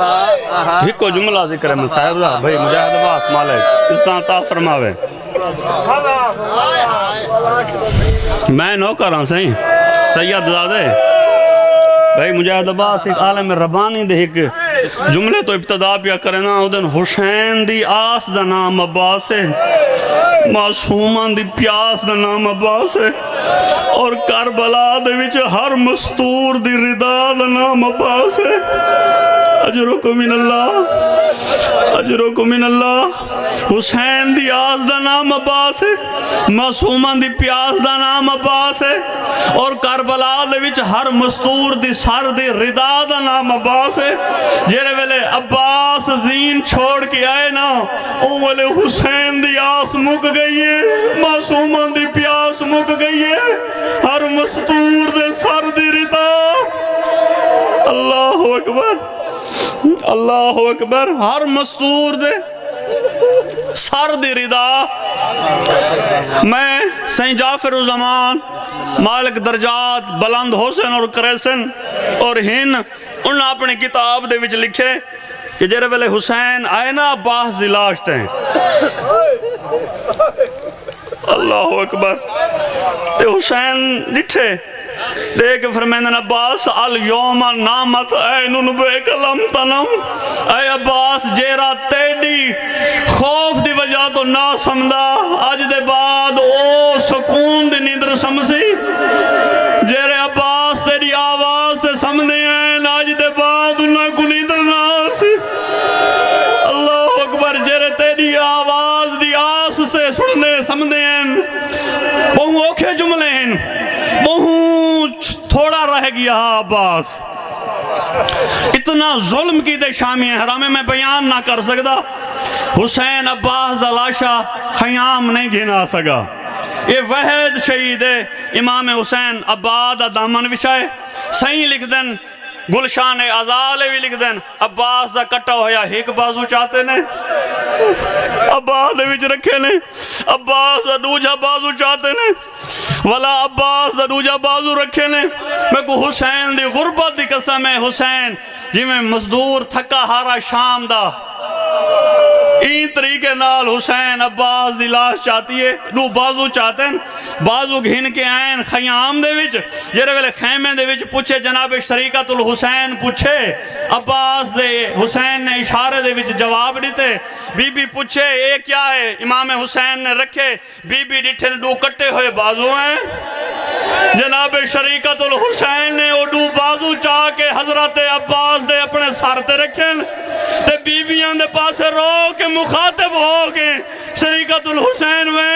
ایک کو جملہ ذکر ہے میں صاحب دا بھئی مجاہد عباس مالک اس طرح تا فرماوے میں نوکر ہوں سہیں سید زادے بھئی مجاہد عباس ایک عالم ربانی دے ایک جملے تو ابتدا پیا کرنا ادن حسین دی آس دا نام عباس ہے معصومان دی پیاس دا نام عباس ہے اور کربلا دے وچ ہر مستور دی ردا دا نام عباس ہے اجرکم من اللہ اجرکم من اللہ حسین دی آس دا نام عباس ہے معصومان دی پیاس دا نام عباس ہے اور کربلا دے وچ ہر مستور دی سر دی ردا دا نام عباس ہے جیرے ویلے عباس زین چھوڑ کے آئے نا او ویلے حسین دی آس مک گئی ہے معصومان دی پیاس مک گئی ہے ہر مستور دے سر دی ردا اللہ اکبر اللہ اکبر ہر مستور دے سر دی ردا میں سین جعفر الزمان مالک درجات بلند حسن اور کریسن اور ہن انہوں نے اپنی کتاب دے وچ لکھے کہ جیرے ویلے حسین آئے نا عباس دی لاشتے ہیں اللہ اکبر تے حسین ڈٹھے دیکھ فرمیندن عباس الیوم نامت اینن بے کلم تنم اے عباس جیرا تیڈی خوف دی وجہ تو نہ سمدہ آج دے بعد او سکون دی نیندر سمسی جیرے عباس تیری آواز سے سمدے ہیں آج دے بعد انہیں کو نیندر نہ سی اللہ اکبر جیرے تیری آواز دی آس سے سننے سمدے ہیں بہو اوکھے جملے ہیں بہت تھوڑا رہ گیا عباس اتنا ظلم کی دے شامی ہے حرامے میں بیان نہ کر سکتا حسین عباس دا لاشا خیام نہیں گھنا سکا یہ وحید شہید ہے امام حسین عباد دامن وچھائے صحیح لکھ دن گلشان ازالے بھی لکھ دن عباس دا کٹا ہویا ایک بازو چاہتے نے عباس دے وچ رکھے نے عباس دا دوجہ بازو چاہتے نے والا عباس دا دوجہ بازو رکھے نے میں کو حسین دی غربت دی قسم ہے حسین جی میں مزدور تھکا ہارا شام دا این طریقے نال حسین عباس دی لاش چاہتی ہے دو بازو چاہتے ہیں بازو گھن کے آئین خیام دے وچ جیرے ویلے خیمے دے وچ پوچھے جناب شریکت الحسین پوچھے عباس دے حسین نے اشارے دے وچ جواب دیتے بی بی پوچھے اے کیا ہے امام حسین نے رکھے بی بی ڈٹھے دو کٹے ہوئے بازو ہیں جناب شریکت الحسین نے وہ دو بازو چاہ کے حضرت عباس دے اپنے سر تے رکھیں تے بیویاں دے پاسے رو کے مخاطب ہو کے شریکت الحسین میں